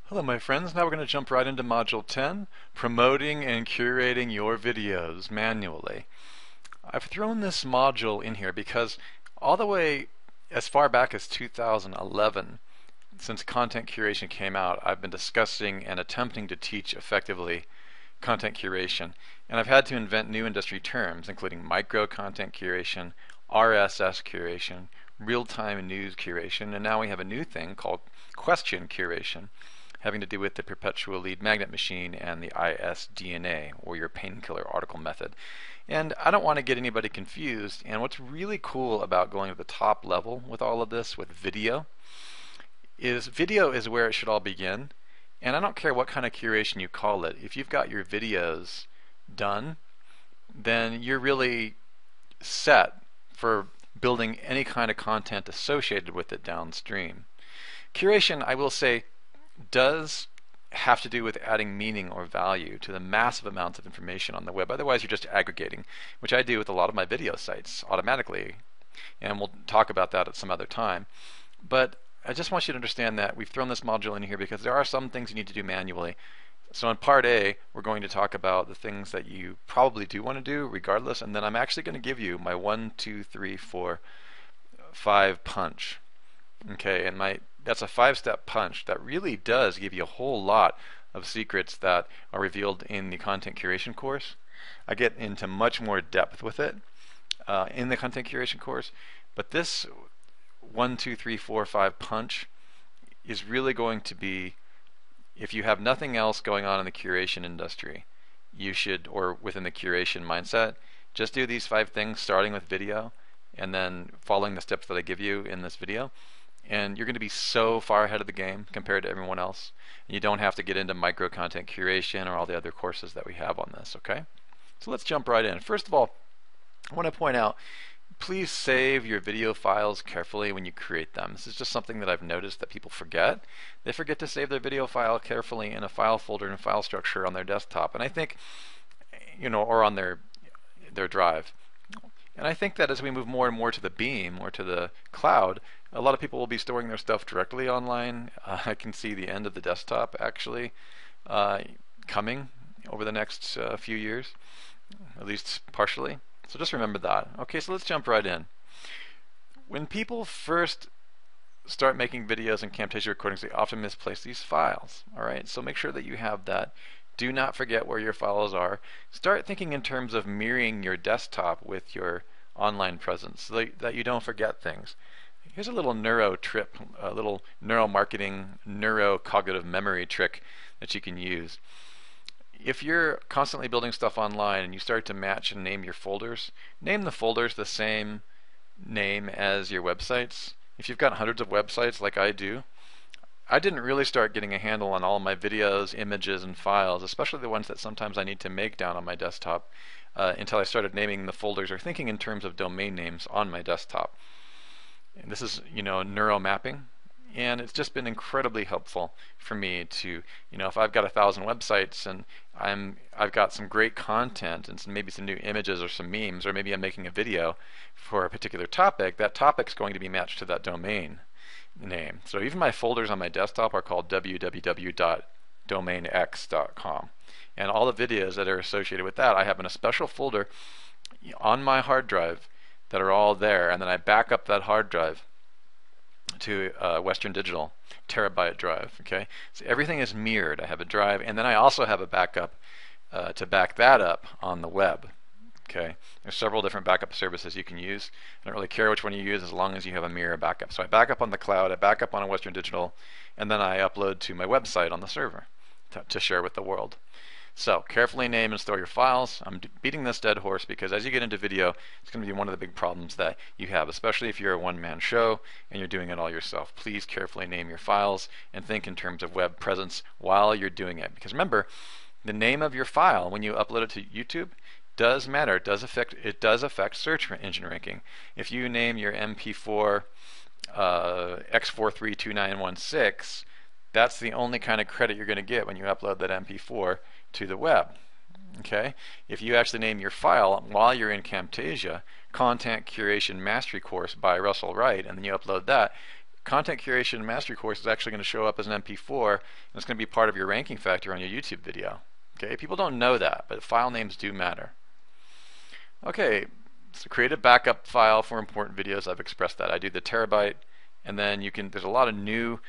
Hello my friends, now we're going to jump right into Module 10, Promoting and Curating Your Videos Manually. I've thrown this module in here because all the way as far back as 2011, since content curation came out, I've been discussing and attempting to teach effectively content curation. And I've had to invent new industry terms, including micro content curation, RSS curation, real-time news curation, and now we have a new thing called question curation, having to do with the perpetual lead magnet machine and the ISDNA, or your painkiller article method. And I don't want to get anybody confused, and what's really cool about going to the top level with all of this, with video is where it should all begin. And I don't care what kind of curation you call it. If you've got your videos done, then you're really set for building any kind of content associated with it downstream. Curation, I will say, does have to do with adding meaning or value to the massive amounts of information on the web. Otherwise, you're just aggregating, which I do with a lot of my video sites automatically. And we'll talk about that at some other time. But I just want you to understand that we've thrown this module in here because there are some things you need to do manually. So in part A, we're going to talk about the things that you probably do want to do regardless, and then I'm actually going to give you my 1, 2, 3, 4, 5 punch. Okay, and that's a 5-step punch that really does give you a whole lot of secrets that are revealed in the content curation course. I get into much more depth with it in the content curation course, but this 1, 2, 3, 4, 5 punch is really going to be, if you have nothing else going on in the curation industry, you should, or within the curation mindset, just do these 5 things, starting with video and then following the steps that I give you in this video. And you're going to be so far ahead of the game compared to everyone else. And you don't have to get into micro content curation or all the other courses that we have on this, okay? So let's jump right in. First of all, I want to point out, please save your video files carefully when you create them. This is just something that I've noticed that people forget. They forget to save their video file carefully in a file folder and file structure on their desktop. And I think, or on their drive. And I think that as we move more and more to the beam or to the cloud, a lot of people will be storing their stuff directly online. I can see the end of the desktop actually coming over the next few years, at least partially. So just remember that. Okay, so let's jump right in. When people first start making videos and Camtasia recordings, they often misplace these files. All right, so make sure that you have that. Do not forget where your files are. Start thinking in terms of mirroring your desktop with your online presence so that you don't forget things. Here's a little neuro trip, a little neuromarketing, neurocognitive memory trick that you can use. If you're constantly building stuff online and you start to match and name your folders, name the folders the same name as your websites. If you've got hundreds of websites like I do, I didn't really start getting a handle on all of my videos, images, and files, especially the ones that sometimes I need to make down on my desktop, until I started naming the folders or thinking in terms of domain names on my desktop. And this is, neuro mapping, and it's just been incredibly helpful for me to, if I've got 1,000 websites and I've got some great content and maybe some new images or some memes, or maybe I'm making a video for a particular topic, that topic's going to be matched to that domain name. So even my folders on my desktop are called www.domainx.com, and all the videos that are associated with that I have in a special folder on my hard drive that are all there, and then I back up that hard drive to Western Digital terabyte drive. Okay, so everything is mirrored. I have a drive, and then I also have a backup to back that up on the web. Okay, there's several different backup services you can use. I don't really care which one you use as long as you have a mirror backup. So I back up on the cloud, I back up on a Western Digital, and then I upload to my website on the server to share with the world. So carefully name and store your files. I'm beating this dead horse because as you get into video, it's going to be one of the big problems that you have, especially if you're a one-man show and you're doing it all yourself. Please carefully name your files and think in terms of web presence while you're doing it. Because remember, the name of your file when you upload it to YouTube does matter. It does affect search engine ranking. If you name your MP4 X432916, that's the only kind of credit you're going to get when you upload that MP4 to the web. Okay? If you actually name your file while you're in Camtasia, Content Curation Mastery Course by Russell Wright, and then you upload that, content curation mastery course is actually going to show up as an MP4, and it's going to be part of your ranking factor on your YouTube video. Okay, people don't know that, but file names do matter. Okay, so create a backup file for important videos. I've expressed that. I do the terabyte, and then there's a lot of new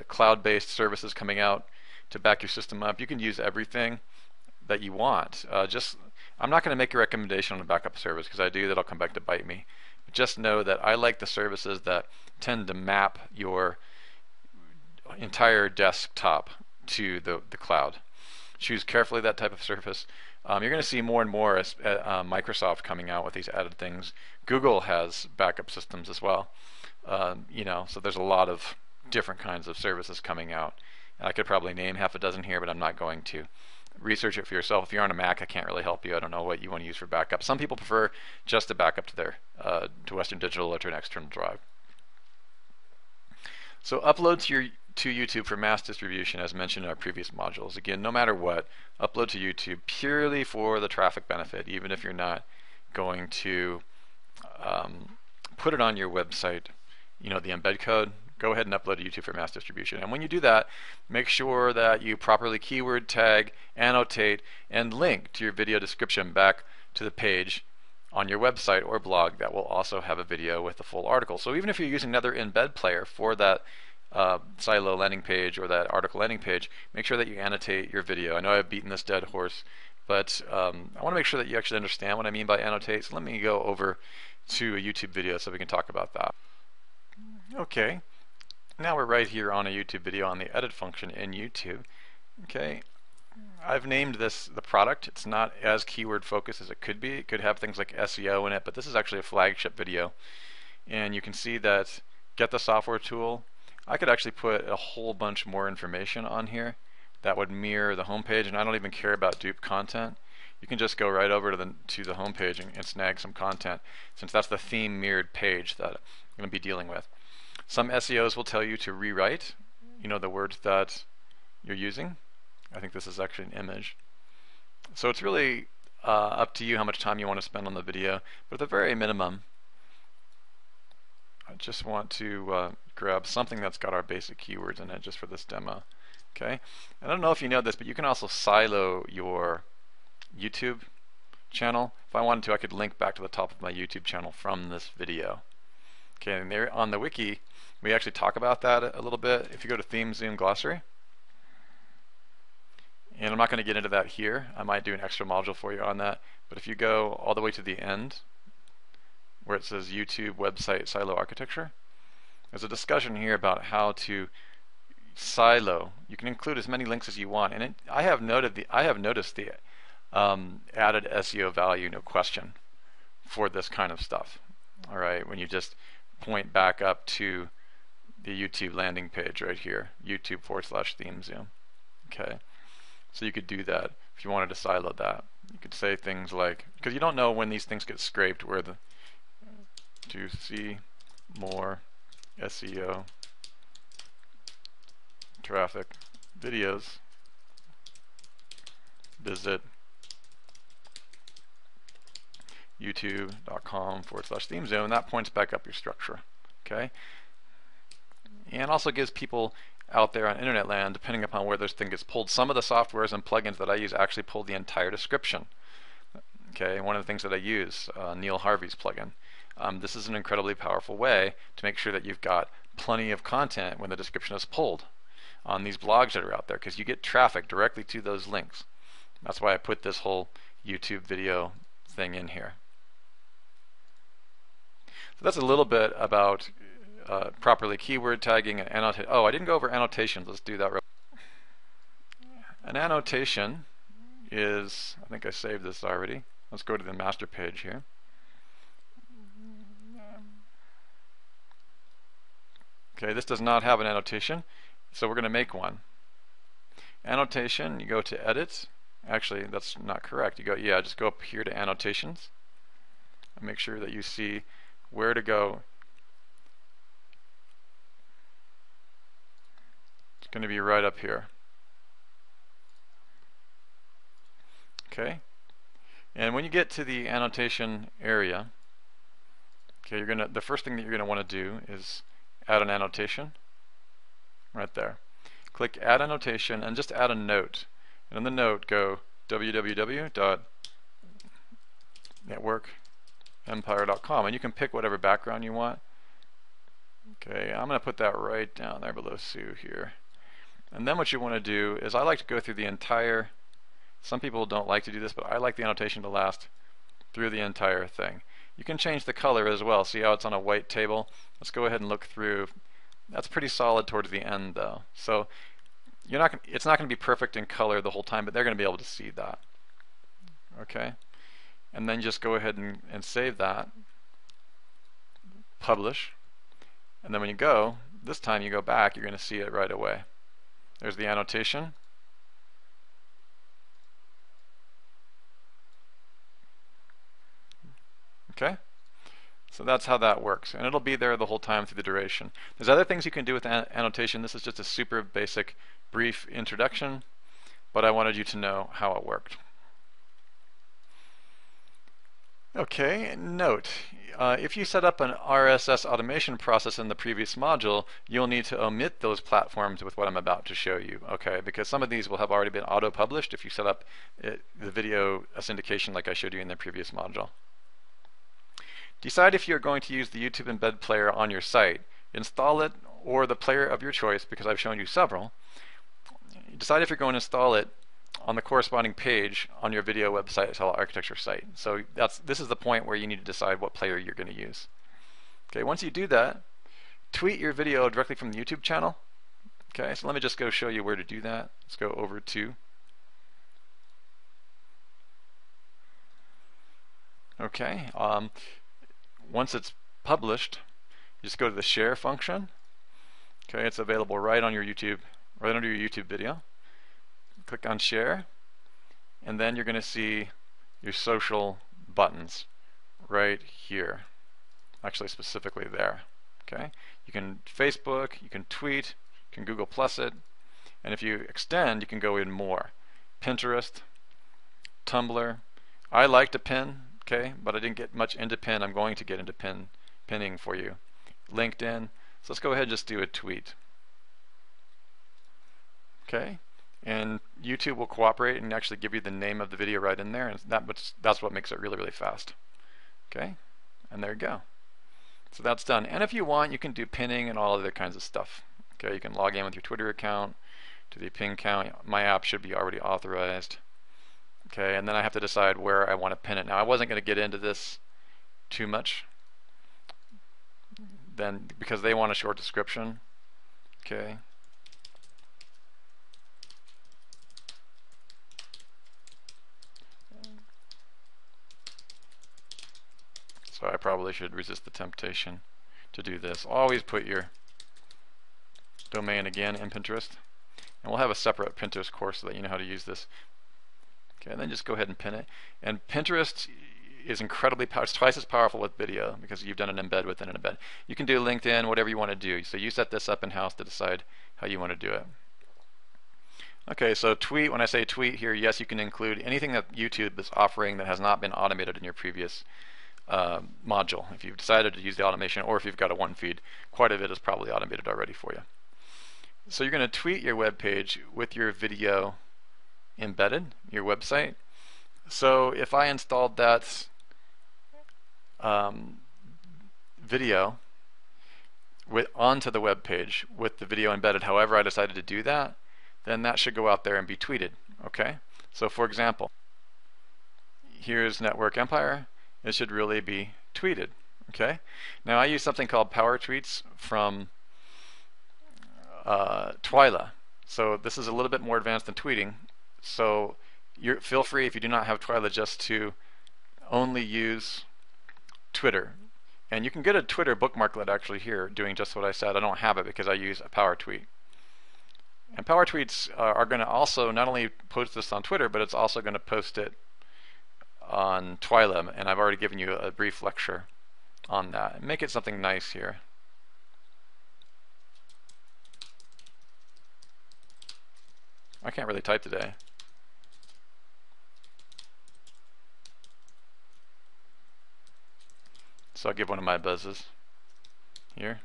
cloud-based services coming out to back your system up. You can use everything that you want. I'm not going to make a recommendation on a backup service, because I do, that'll come back to bite me. But just know that I like the services that tend to map your entire desktop to the cloud. Choose carefully that type of service. You're going to see more and more as Microsoft coming out with these added things. Google has backup systems as well. So there's a lot of different kinds of services coming out. I could probably name half a dozen here, but I'm not going to. Research it for yourself. If you're on a Mac, I can't really help you. I don't know what you want to use for backup. Some people prefer just to back up to Western Digital or to an external drive. So upload to YouTube for mass distribution, as mentioned in our previous modules. Again, no matter what, upload to YouTube purely for the traffic benefit, even if you're not going to put it on your website. The embed code, go ahead and upload to YouTube for mass distribution. And when you do that, make sure that you properly keyword tag, annotate, and link to your video description back to the page on your website or blog that will also have a video with the full article. So even if you're using another embed player for that silo landing page or that article landing page, make sure that you annotate your video. I know I've beaten this dead horse, but I want to make sure that you actually understand what I mean by annotate. So let me go over to a YouTube video so we can talk about that. Okay, now we're right here on a YouTube video on the edit function in YouTube. Okay, I've named this the product. It's not as keyword focused as it could be. It could have things like SEO in it, but this is actually a flagship video. And you can see that get the software tool. I could actually put a whole bunch more information on here that would mirror the homepage, and I don't even care about dupe content. You can just go right over to the homepage and snag some content, since that's the theme mirrored page that I'm going to be dealing with. Some SEOs will tell you to rewrite, the words that you're using. I think this is actually an image. So it's really up to you how much time you want to spend on the video, but at the very minimum, I just want to grab something that's got our basic keywords in it just for this demo. Okay, I don't know if you know this, but you can also silo your YouTube channel. If I wanted to, I could link back to the top of my YouTube channel from this video. Okay, and there on the wiki, we actually talk about that a little bit. If you go to Theme Zoom Glossary, and I'm not going to get into that here. I might do an extra module for you on that. But if you go all the way to the end, where it says YouTube website silo architecture, there's a discussion here about how to silo. You can include as many links as you want, and I have noticed the added SEO value, no question, for this kind of stuff. All right, when you just point back up to the YouTube landing page right here, YouTube/theme zoom. Okay, so you could do that if you wanted to silo that. You could say things like, because you don't know when these things get scraped, where to see more SEO traffic videos, visit youtube.com/theme zoom, and that points back up your structure. Okay, and also gives people out there on internet land, depending upon where this thing gets pulled, some of the softwares and plugins that I use actually pull the entire description. Okay, one of the things that I use, Neil Harvey's plugin. This is an incredibly powerful way to make sure that you've got plenty of content when the description is pulled on these blogs that are out there, because you get traffic directly to those links. That's why I put this whole YouTube video thing in here. So that's a little bit about properly keyword tagging and annotate. Oh, I didn't go over annotations. Let's do that real quick. An annotation is, I think I saved this already. Let's go to the master page here. Okay, this does not have an annotation, so we're going to make one. Annotation, you go to edit. Actually, that's not correct. You go, just go up here to annotations and make sure that you see where to go. It's going to be right up here. Okay, and when you get to the annotation area, okay, the first thing that you're going to want to do is add an annotation right there. Click add annotation and just add a note. And in the note go www.networkempire.com, and you can pick whatever background you want. Okay, I'm going to put that right down there below Sue here. And then what you want to do is, I like to go through the entire, some people don't like to do this, but I like the annotation to last through the entire thing. You can change the color as well. See how it's on a white table? Let's go ahead and look through. That's pretty solid towards the end though. So it's not going to be perfect in color the whole time, but they're going to be able to see that. Okay? And then just go ahead and save that. Publish. And then when you go, this time you go back, you're going to see it right away. There's the annotation. Okay? So that's how that works, and it'll be there the whole time through the duration. There's other things you can do with annotation. This is just a super basic, brief introduction, but I wanted you to know how it worked. Okay, note, if you set up an RSS automation process in the previous module, you'll need to omit those platforms with what I'm about to show you, okay? Because some of these will have already been auto-published if you set up the video syndication like I showed you in the previous module. Decide if you're going to use the YouTube embed player on your site. Install it, or the player of your choice, because I've shown you several. Decide if you're going to install it on the corresponding page on your video website style architecture site. So this is the point where you need to decide what player you're going to use. Okay, once you do that, tweet your video directly from the YouTube channel. Okay, so let me just go show you where to do that. Let's go over to, okay, once it's published, you just go to the share function. Okay, it's available right on your YouTube, right under your YouTube video. Click on share, and then you're going to see your social buttons right here. Actually, specifically there. Okay, you can Facebook, you can tweet, you can Google Plus it, and if you extend, you can go in more. Pinterest, Tumblr. I like to pin, okay, but I didn't get much into pin. I'm going to get into pinning for you. LinkedIn. So let's go ahead and just do a tweet. Okay, and YouTube will cooperate and actually give you the name of the video right in there, and that's what makes it really, really fast. Okay, and there you go. So that's done. And if you want, you can do pinning and all other kinds of stuff. Okay, you can log in with your Twitter account to the pin count. My app should be already authorized. Okay, and then I have to decide where I want to pin it. Now, I wasn't going to get into this too much, then, because they want a short description. Okay. So I probably should resist the temptation to do this. Always put your domain again in Pinterest, and we'll have a separate Pinterest course so that you know how to use this. Okay, and then just go ahead and pin it. And Pinterest is incredibly powerful. It's twice as powerful with video because you've done an embed within an embed. You can do LinkedIn, whatever you want to do. So you set this up in-house to decide how you want to do it. Okay, so tweet, when I say tweet here, yes, you can include anything that YouTube is offering that has not been automated in your previous module. If you've decided to use the automation, or if you've got a one feed, quite a bit is probably automated already for you. So you're going to tweet your web page with your video embedded, your website. So if I installed that video onto the web page with the video embedded, however I decided to do that, then that should go out there and be tweeted. Okay, so for example, here's Network Empire. It should really be tweeted. Okay, now I use something called Power Tweets from Twyla. So this is a little bit more advanced than tweeting. So feel free, if you do not have Twyla, just to only use Twitter. And you can get a Twitter bookmarklet actually here doing just what I said. I don't have it because I use a Power Tweet. And Power Tweets are going to also not only post this on Twitter, but it's also going to post it on Twyla, and I've already given you a brief lecture on that. Make it something nice here. I can't really type today. So I'll give one of my buzzes here.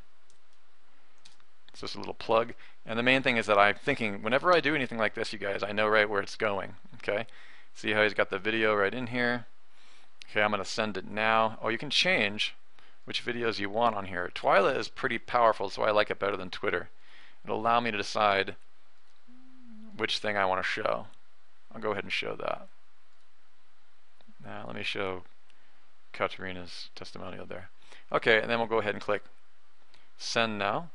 It's just a little plug. And the main thing is that I'm thinking, whenever I do anything like this, you guys, I know right where it's going. Okay? See how he's got the video right in here? Okay, I'm going to send it now. Oh, you can change which videos you want on here. Twila is pretty powerful, so I like it better than Twitter. It'll allow me to decide which thing I want to show. I'll go ahead and show that. Now let me show Katerina's testimonial there. Okay, and then we'll go ahead and click send now.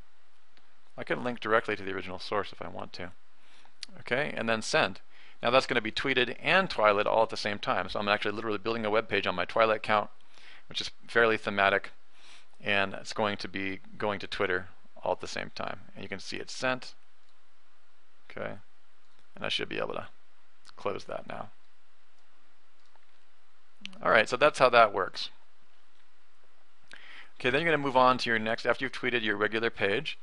I can link directly to the original source if I want to. Okay, and then send. Now that's going to be tweeted and Twilight all at the same time. So I'm actually literally building a web page on my Twilight account, which is fairly thematic, and it's going to be going to Twitter all at the same time. And you can see it's sent. Okay, and I should be able to close that now. Alright, so that's how that works. Okay, then you're going to move on to your next, after you've tweeted your regular page,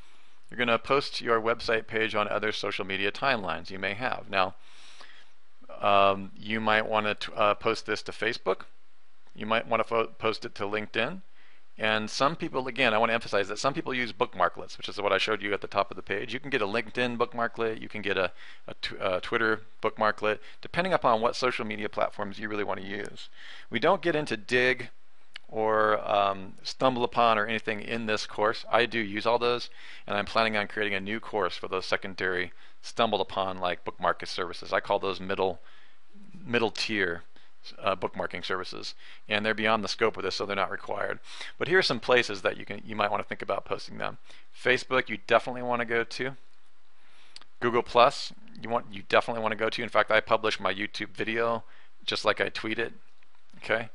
you're going to post your website page on other social media timelines you may have. Now, you might want to post this to Facebook. You might want to post it to LinkedIn. And some people, again, I want to emphasize that some people use bookmarklets, which is what I showed you at the top of the page. You can get a LinkedIn bookmarklet, you can get a Twitter bookmarklet, depending upon what social media platforms you really want to use. We don't get into dig or stumble upon or anything in this course. I do use all those, and I'm planning on creating a new course for those secondary stumbled upon like bookmarking services. I call those middle tier bookmarking services, and they're beyond the scope of this, so they're not required. But here are some places that you might want to think about posting them. Facebook, you definitely want to go to. Google Plus, you definitely want to go to. In fact, I publish my YouTube video just like I tweet it. Okay,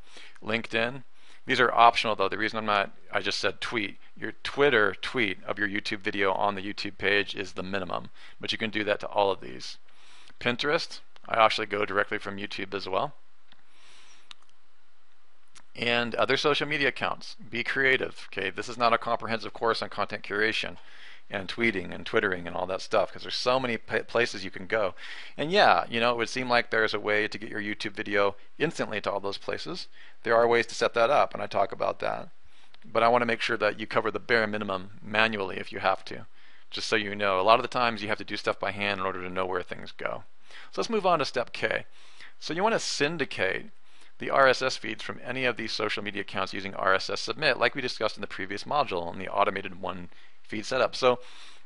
LinkedIn. These are optional though. The reason I just said tweet. Your Twitter tweet of your YouTube video on the YouTube page is the minimum, but you can do that to all of these. Pinterest, I actually go directly from YouTube as well. And other social media accounts. Be creative. Okay, this is not a comprehensive course on content curation and tweeting and twittering and all that stuff, because there's so many places you can go. And yeah, it would seem like there's a way to get your YouTube video instantly to all those places. There are ways to set that up, and I talk about that. But I want to make sure that you cover the bare minimum manually if you have to, just so you know. A lot of the times you have to do stuff by hand in order to know where things go. So let's move on to step K. So you want to syndicate the RSS feeds from any of these social media accounts using RSS submit, like we discussed in the previous module on the automated one feed setup. So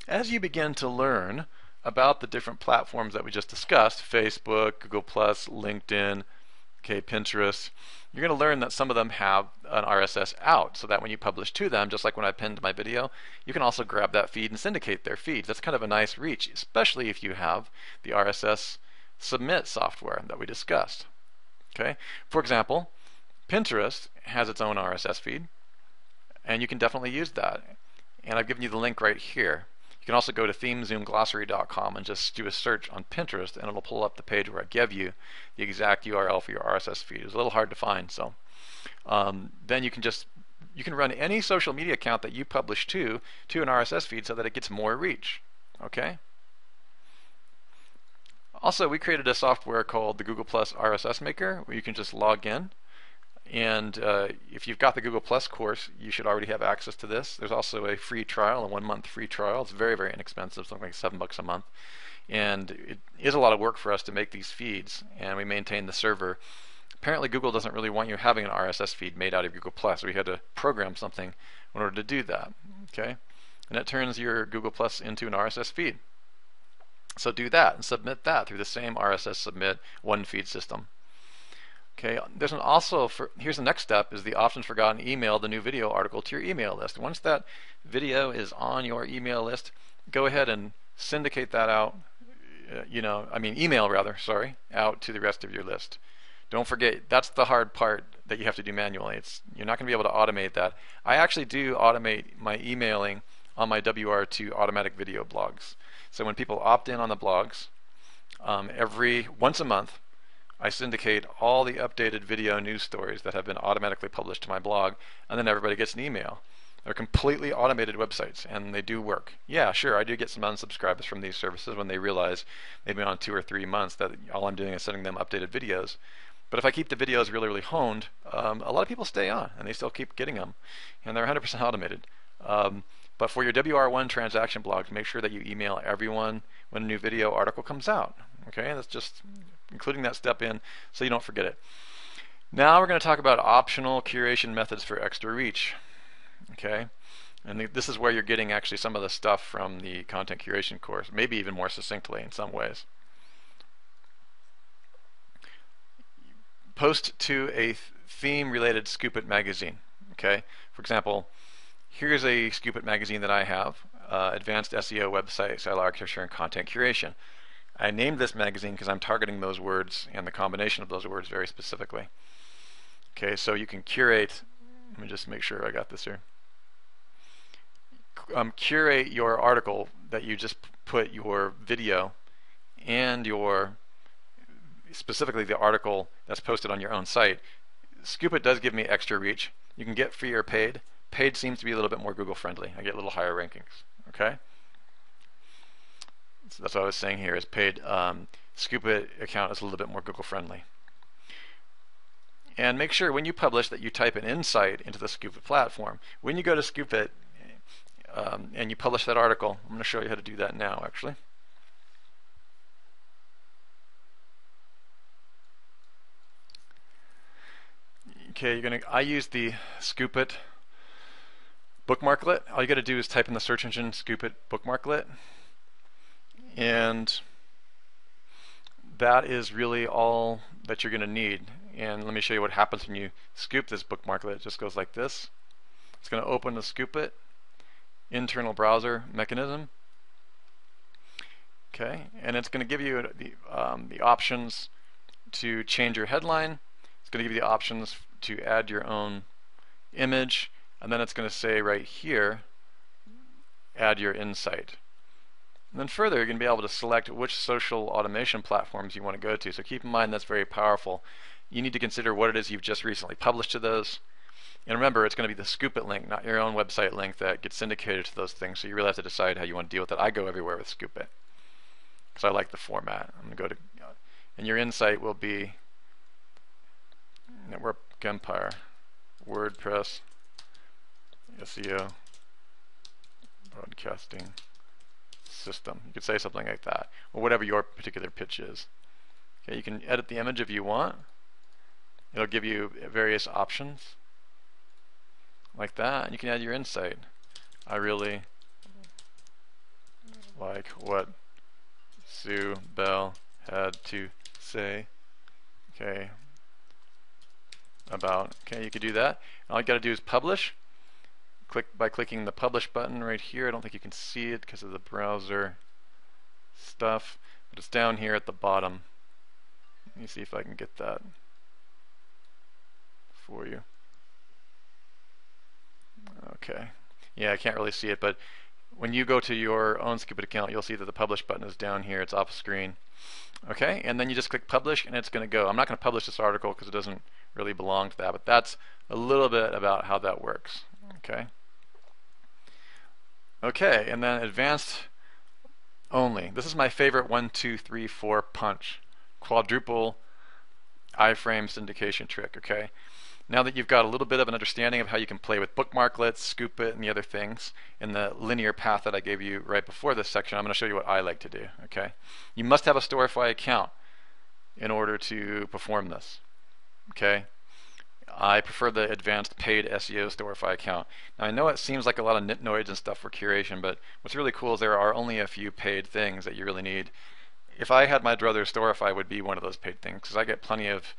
as you begin to learn about the different platforms that we just discussed, Facebook, Google+, LinkedIn, okay, Pinterest, you're going to learn that some of them have an RSS out, so that when you publish to them, just like when I pinned my video, you can also grab that feed and syndicate their feeds. That's kind of a nice reach, especially if you have the RSS submit software that we discussed. Okay, for example, Pinterest has its own RSS feed, and you can definitely use that. And I've given you the link right here. You can also go to themezoomglossary.com and just do a search on Pinterest, and it'll pull up the page where I give you the exact URL for your RSS feed. It's a little hard to find, so then you can run any social media account that you publish to an RSS feed so that it gets more reach. Okay. Also, we created a software called the Google Plus RSS Maker, where you can just log in, and if you've got the Google Plus course, you should already have access to this. There's also a free trial, a 1-month free trial. It's very, very inexpensive, something like $7 a month, and it is a lot of work for us to make these feeds, and we maintain the server. Apparently, Google doesn't really want you having an RSS feed made out of Google Plus, so we had to program something in order to do that. Okay, and it turns your Google Plus into an RSS feed. So do that and submit that through the same RSS submit one feed system. Okay, here's the next step, is the often forgotten email the new video article to your email list. Once that video is on your email list, go ahead and syndicate that out, email rather, out to the rest of your list. Don't forget, that's the hard part that you have to do manually. You're not going to be able to automate that. I actually do automate my emailing on my WR2 automatic video blogs. So when people opt in on the blogs, once a month, I syndicate all the updated video news stories that have been automatically published to my blog, and then everybody gets an email. They're completely automated websites, and they do work. Yeah, sure, I do get some unsubscribers from these services when they realize they've been on 2 or 3 months that all I'm doing is sending them updated videos. But if I keep the videos really, really honed, a lot of people stay on, and they still keep getting them, and they're 100% automated. But for your WR1 transaction blogs, make sure that you email everyone when a new video article comes out. Okay, that's just including that step in so you don't forget it. Now we're going to talk about optional curation methods for extra reach. Okay, and this is where you're getting actually some of the stuff from the content curation course, maybe even more succinctly in some ways. Post to a theme-related Scoopit magazine. Okay, for example, here's a Scoopit magazine that I have, Advanced SEO Website Style Architecture and Content Curation. I named this magazine because I'm targeting those words and the combination of those words very specifically. Okay, so you can curate, let me just make sure I got this here. Curate your article that you just put your video and your, specifically the article that's posted on your own site. Scoopit does give me extra reach. You can get free or paid. Paid seems to be a little bit more Google friendly. I get a little higher rankings. Okay, so that's what I was saying here is paid. Scoopit account is a little bit more Google friendly. And make sure when you publish that you type an insight into the Scoopit platform. When you go to Scoopit and you publish that article, I'm going to show you how to do that now actually. Okay, I use the Scoopit bookmarklet. All you got to do is type in the search engine Scoopit bookmarklet, and that is really all that you're going to need. And let me show you what happens when you scoop this bookmarklet. It just goes like this. It's going to open the Scoopit internal browser mechanism. Okay, and it's going to give you the options to change your headline. It's going to give you the options to add your own image, and then it's going to say right here, add your insight. And then further, you're going to be able to select which social automation platforms you want to go to. So keep in mind that's very powerful. You need to consider what it is you've just recently published to those. And remember, it's going to be the Scoopit link, not your own website link, that gets syndicated to those things. So you really have to decide how you want to deal with it. I go everywhere with Scoopit because I like the format. I'm going to go to, and your insight will be Network Empire, WordPress, SEO, broadcasting system. You could say something like that, or whatever your particular pitch is. Okay, you can edit the image if you want. It'll give you various options like that, and you can add your insight. I really like what Sue Bell had to say. Okay, about. Okay, you could do that. All you got to do is publish. Click by clicking the publish button right here. I don't think you can see it because of the browser stuff, but it's down here at the bottom. Let me see if I can get that for you. Okay, yeah, I can't really see it, but when you go to your own Scoopit account, you'll see that the publish button is down here. It's off screen. Okay, and then you just click publish, and it's going to go. I'm not going to publish this article because it doesn't really belong to that, but that's a little bit about how that works. Okay. Okay, and then advanced only. This is my favorite 1, 2, 3, 4 punch. Quadruple iframe syndication trick. Okay. Now that you've got a little bit of an understanding of how you can play with bookmarklets, Scoopit, and the other things in the linear path that I gave you right before this section, I'm going to show you what I like to do. Okay. You must have a Storify account in order to perform this. Okay. I prefer the advanced paid SEO Storify account. Now I know it seems like a lot of nitnoids and stuff for curation, but what's really cool is there are only a few paid things that you really need. If I had my druthers, Storify would be one of those paid things because I get plenty of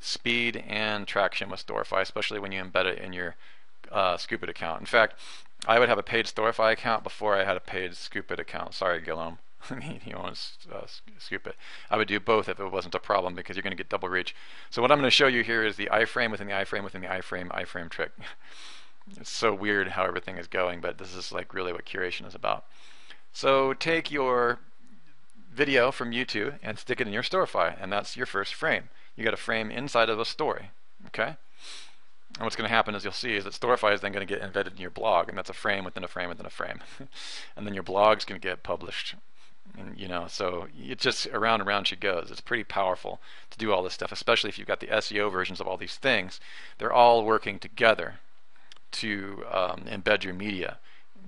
speed and traction with Storify, especially when you embed it in your Scoopit account. In fact, I would have a paid Storify account before I had a paid Scoopit account. Sorry, Guillaume. He owns Scoopit. I would do both if it wasn't a problem because you're going to get double reach. So what I'm going to show you here is the iframe within the iframe within the iframe trick. It's so weird how everything is going, but this is like really what curation is about. So take your video from YouTube and stick it in your Storify, and that's your first frame. You got a frame inside of a story. Okay. And what's going to happen is you'll see is that Storify is then going to get embedded in your blog, and that's a frame within a frame within a frame. And then your blog's going to get published. And, you know, so it just around and around she goes. It's pretty powerful to do all this stuff, especially if you've got the SEO versions of all these things. They're all working together to embed your media.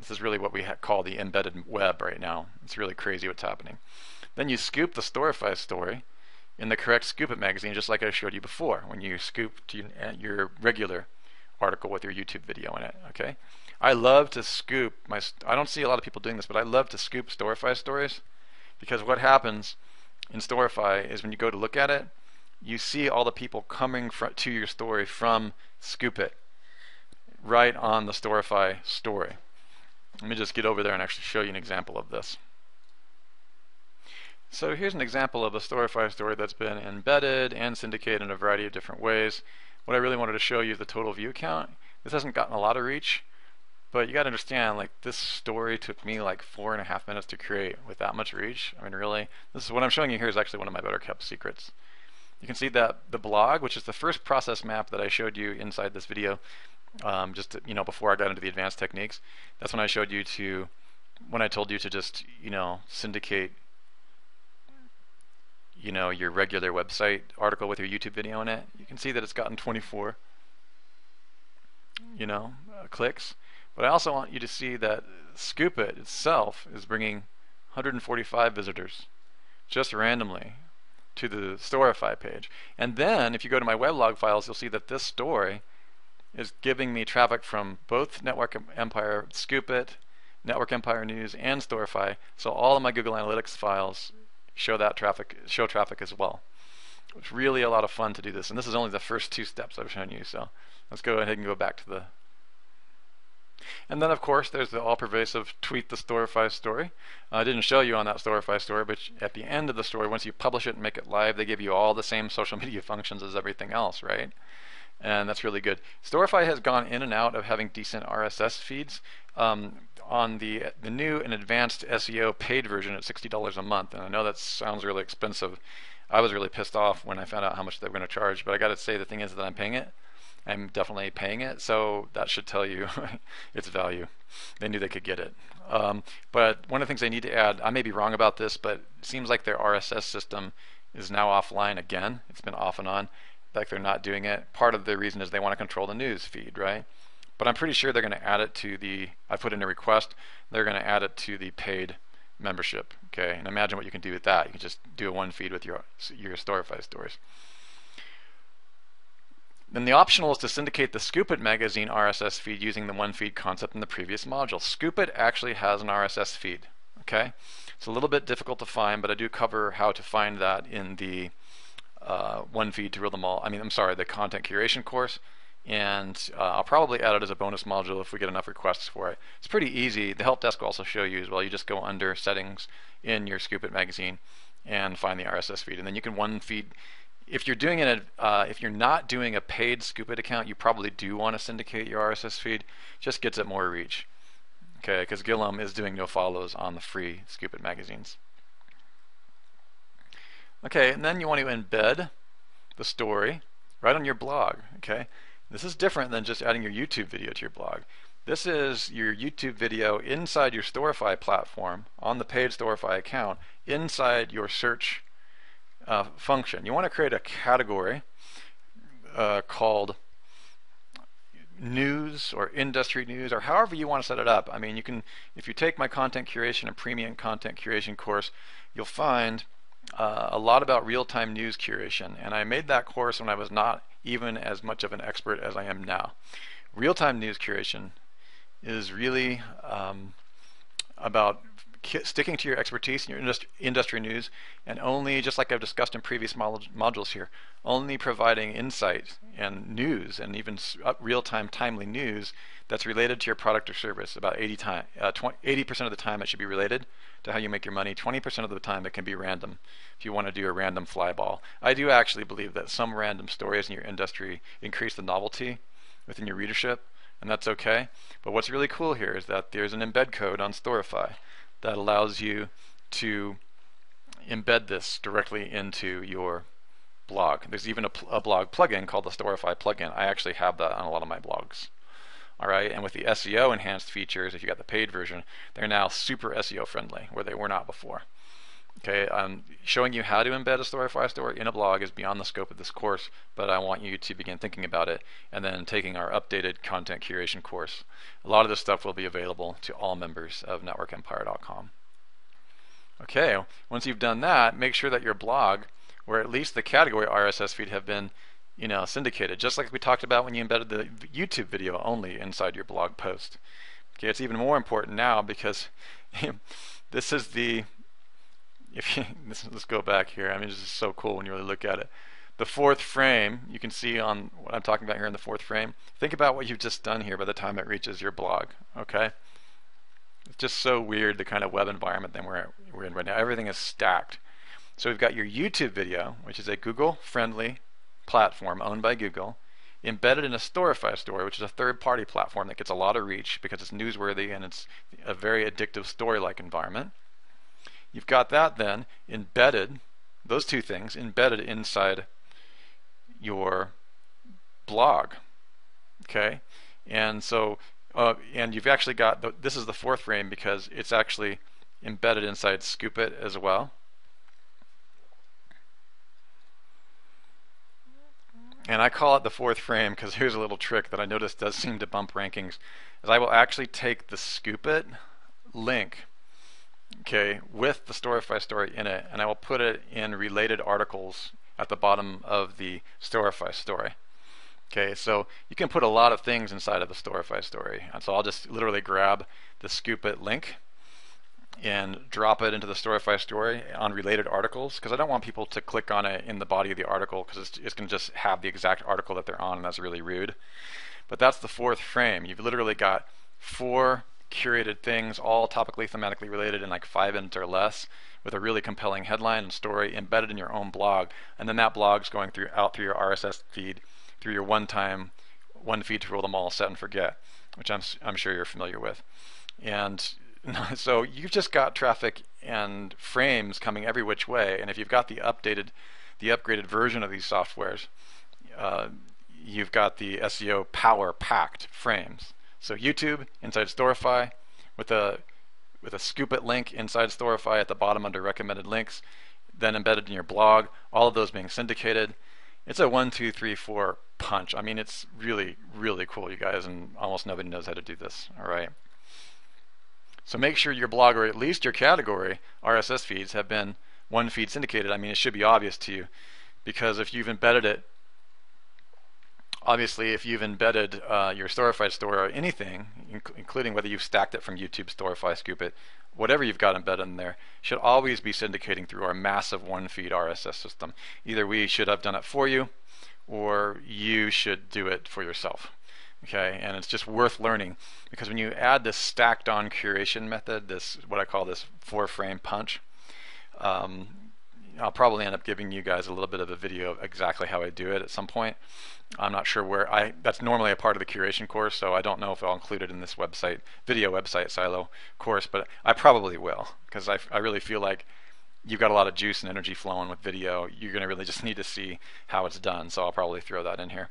This is really what we call the embedded web right now. It's really crazy what's happening. Then you scoop the Storify story in the correct Scoopit magazine, just like I showed you before when you scooped your regular article with your YouTube video in it. Okay, I love to scoop I don't see a lot of people doing this, but I love to scoop Storify stories, because what happens in Storify is when you go to look at it, you see all the people coming to your story from Scoopit right on the Storify story. Let me just get over there and actually show you an example of this. So here's an example of a Storify story that's been embedded and syndicated in a variety of different ways. What I really wanted to show you is the total view count. This hasn't gotten a lot of reach, but you got to understand, like, this story took me like 4.5 minutes to create with that much reach. I mean, really, this is what I'm showing you here is actually one of my better kept secrets. You can see that the blog, which is the first process map that I showed you inside this video, just to, before I got into the advanced techniques, that's when I told you to just syndicate your regular website article with your YouTube video in it. You can see that it's gotten 24 clicks, but I also want you to see that Scoopit itself is bringing 145 visitors just randomly to the Storify page. And then if you go to my weblog files, you'll see that this story is giving me traffic from both Network Empire, Scoopit, Network Empire News, and Storify. So all of my Google Analytics files show traffic as well. It's really a lot of fun to do this, and this is only the first 2 steps I've shown you. So let's go ahead and go back to the. And then of course there's the all-pervasive tweet the Storify story. I didn't show you on that Storify story, but at the end of the story, once you publish it and make it live, they give you all the same social media functions as everything else, right? And that's really good. Storify has gone in and out of having decent RSS feeds. On the new and advanced SEO paid version at $60 a month, and I know that sounds really expensive. I was really pissed off when I found out how much they were going to charge, but I got to say, the thing is that I'm paying it. I'm definitely paying it, so that should tell you its value. They knew they could get it. But one of the things they need to add, I may be wrong about this, but it seems like their RSS system is now offline again. It's been off and on, like they're not doing it. Part of the reason is they want to control the news feed, right? But I'm pretty sure they're going to add it to I put in a request, they're going to add it to the paid membership. Okay, and imagine what you can do with that. You can just do a one feed with your Storify stories. Then the optional is to syndicate the Scoopit magazine RSS feed using the one feed concept in the previous module. Scoopit actually has an RSS feed. Okay, it's a little bit difficult to find, but I do cover how to find that in the one feed to rule them all. I'm sorry, the content curation course. And I'll probably add it as a bonus module if we get enough requests for it. It's pretty easy. The help desk will also show you as well. You just go under settings in your Scoopit magazine and find the RSS feed, and then you can one feed. If you're doing if you're not doing a paid Scoopit account, you probably do want to syndicate your RSS feed. Just gets it more reach. Okay, because Gillum is doing no follows on the free Scoopit magazines. Okay, and then you want to embed the story right on your blog. Okay. This is different than just adding your YouTube video to your blog. This is your YouTube video inside your Storify platform on the paid Storify account inside your search function. You want to create a category called news or industry news, or however you want to set it up. You can, if you take my content curation and premium content curation course, you'll find a lot about real-time news curation, and I made that course when I was not even as much of an expert as I am now. Real-time news curation is really about sticking to your expertise in your industry news, and only, just like I've discussed in previous modules here, only providing insight and news, and even real-time timely news that's related to your product or service. About 80% of the time it should be related to how you make your money. 20% of the time it can be random, if you want to do a random fly ball. I do actually believe that some random stories in your industry increase the novelty within your readership, and that's okay. But what's really cool here is that there's an embed code on Storify that allows you to embed this directly into your blog. There's even a blog plugin called the Storify plugin. I actually have that on a lot of my blogs. Alright, and with the SEO enhanced features, if you got the paid version, they're now super SEO friendly, where they were not before. Okay, showing you how to embed a Storyfy story in a blog is beyond the scope of this course, but I want you to begin thinking about it and then taking our updated content curation course. A lot of this stuff will be available to all members of networkempire.com. Okay, once you've done that, make sure that your blog, or at least the category RSS feed, have been syndicated, just like we talked about when you embedded the YouTube video only inside your blog post. Okay, it's even more important now because this is the let's go back here. I mean, this is so cool when you really look at it. The fourth frame, you can see on what I'm talking about here in the fourth frame. Think about what you've just done here by the time it reaches your blog. Okay, it's just so weird, the kind of web environment that we're in right now. Everything is stacked. So we've got your YouTube video, which is a Google-friendly platform owned by Google, embedded in a Storyfy story, which is a third-party platform that gets a lot of reach because it's newsworthy and it's a very addictive story-like environment. You've got that then embedded, those two things embedded inside your blog. Okay, and so and you've actually got this is the fourth frame because it's actually embedded inside Scoopit as well. And I call it the fourth frame because here's a little trick that I noticed does seem to bump rankings, is I will actually take the Scoopit link, okay, with the Storyfy story in it, and I will put it in related articles at the bottom of the Storyfy story. Okay, so you can put a lot of things inside of the Storyfy story. And so I'll just literally grab the Scoopit link and drop it into the Storyfy story on related articles, because I don't want people to click on it in the body of the article because it's going to just have the exact article that they're on, and that's really rude. But that's the fourth frame. You've literally got 4 curated things, all topically, thematically related in like 5 minutes or less, with a really compelling headline and story embedded in your own blog, and then that blog's going out through your RSS feed, through your one feed to rule them all, set and forget, which I'm sure you're familiar with. And so you've just got traffic and frames coming every which way, and if you've got the upgraded version of these softwares, you've got the SEO power packed frames. So YouTube inside Storyfy with a Scoopit link inside Storyfy at the bottom under recommended links, then embedded in your blog, all of those being syndicated. It's a 1, 2, 3, 4 punch. I mean, it's really, really cool, you guys, and almost nobody knows how to do this. All right. So make sure your blog, or at least your category RSS feeds, have been one feed syndicated. I mean, it should be obvious to you, because if you've embedded it, obviously if you've embedded your Storyfy story or anything, including whether you've stacked it from YouTube, Storyfy, Scoopit, whatever you've got embedded in there, should always be syndicating through our massive one feed RSS system. Either we should have done it for you, or you should do it for yourself. Okay, and it's just worth learning, because when you add this stacked on curation method, this what I call this 4-frame punch, I'll probably end up giving you guys a little bit of a video of exactly how I do it at some point. I'm not sure where that's normally a part of the curation course, so I don't know if I'll include it in this video website silo course, but I probably will, because I really feel like you've got a lot of juice and energy flowing with video. You're going to really just need to see how it's done, so I'll probably throw that in here.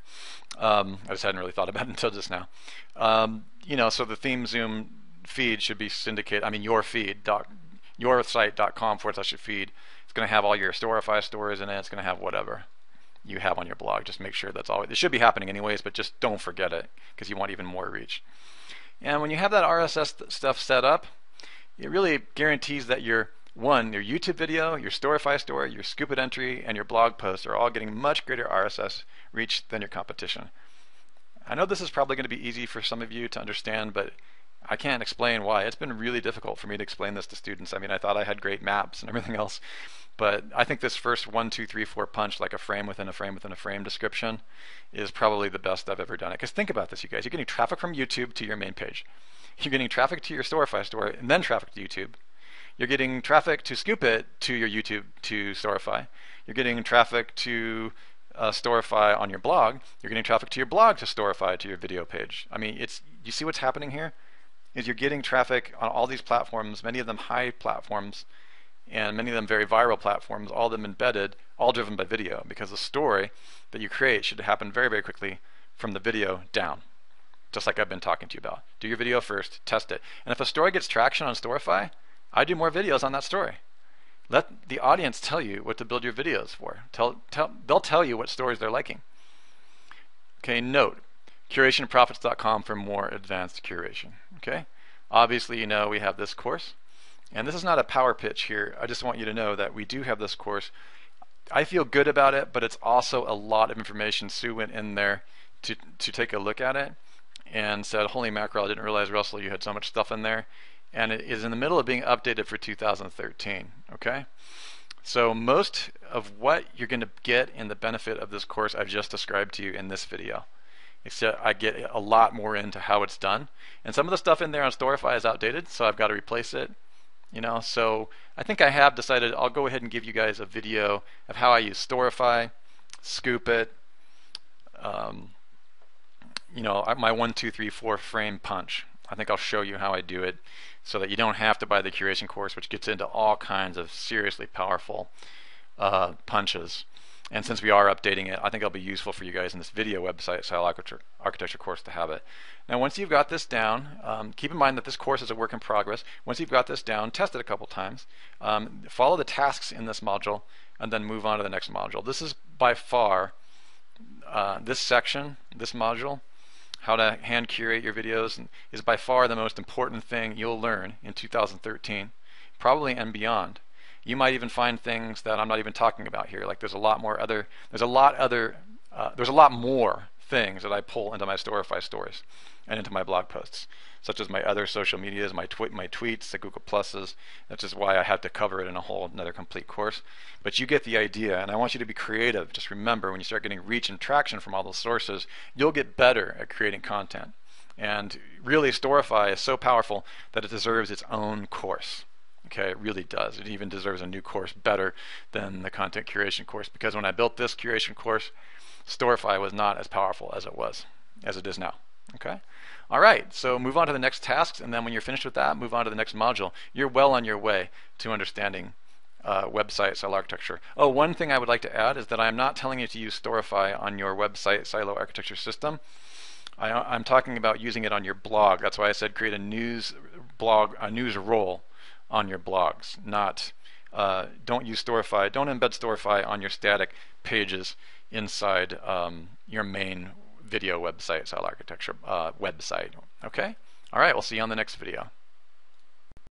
I just hadn't really thought about it until just now. So the theme zoom feed should be syndicated. I mean, your feed, yoursite.com/feed. It's going to have all your Storyfy stories in it. It's going to have whatever you have on your blog. Just make sure that's always, it should be happening anyways, but just don't forget it, because you want even more reach. And when you have that RSS stuff set up, it really guarantees that your YouTube video, your Storyfy story, your Scoopit entry, and your blog post are all getting much greater RSS reach than your competition. I know this is probably going to be easy for some of you to understand, but I can't explain why. It's been really difficult for me to explain this to students. I mean, I thought I had great maps and everything else, but I think this first 1, 2, 3, 4 punch, like a frame within a frame within a frame description, is probably the best I've ever done it. Because think about this, you guys. You're getting traffic from YouTube to your main page. You're getting traffic to your Storyfy story, and then traffic to YouTube. You're getting traffic to Scoopit to your YouTube to Storyfy. You're getting traffic to Storyfy on your blog. You're getting traffic to your blog to Storyfy to your video page. I mean, you see what's happening here? Is you're getting traffic on all these platforms, many of them high platforms, and many of them very viral platforms, all of them embedded, all driven by video, because the story that you create should happen very, very quickly from the video down, just like I've been talking to you about. Do your video first, test it. And if a story gets traction on Storyfy, I do more videos on that story. Let the audience tell you what to build your videos for. They'll tell you what stories they're liking. Okay, note, curationprofits.com for more advanced curation. Okay, obviously you know we have this course, and this is not a power pitch here. I just want you to know that we do have this course. I feel good about it, but it's also a lot of information. Sue went in there to take a look at it and said, holy mackerel, I didn't realize, Russell, you had so much stuff in there. And it is in the middle of being updated for 2013. Okay, so most of what you're going to get in the benefit of this course I've just described to you in this video, except I get a lot more into how it's done, and some of the stuff in there on Storify is outdated, so I've got to replace it. So I think I have decided I'll go ahead and give you guys a video of how I use Storify, Scoopit, my 1, 2, 3, 4 frame punch. I think I'll show you how I do it so that you don't have to buy the curation course, which gets into all kinds of seriously powerful punches. And since we are updating it, I think it'll be useful for you guys in this video website style architecture course to have it. Now, once you've got this down, keep in mind that this course is a work in progress. Once you've got this down, test it a couple times. Follow the tasks in this module, and then move on to the next module. This is by far, this section, this module, how to hand curate your videos, is by far the most important thing you'll learn in 2013, probably and beyond. You might even find things that I'm not even talking about here. Like there's a lot more things that I pull into my Storify stories and into my blog posts, such as my other social medias, my tweets, the Google Pluses. That's just why I have to cover it in a whole another complete course. But you get the idea, and I want you to be creative. Just remember, when you start getting reach and traction from all those sources, you'll get better at creating content. And really, Storify is so powerful that it deserves its own course. Okay, it really does. It even deserves a new course better than the content curation course, because when I built this curation course, Storify was not as powerful as it is now. Okay? All right, so move on to the next tasks, and then when you're finished with that, move on to the next module. You're well on your way to understanding website silo architecture. Oh, one thing I would like to add is that I'm not telling you to use Storify on your website silo architecture system. I'm talking about using it on your blog. That's why I said create a news role on your blogs. Not don't use Storify. Don't embed Storify on your static pages inside your main video website, style architecture website. Okay? All right, we'll see you on the next video.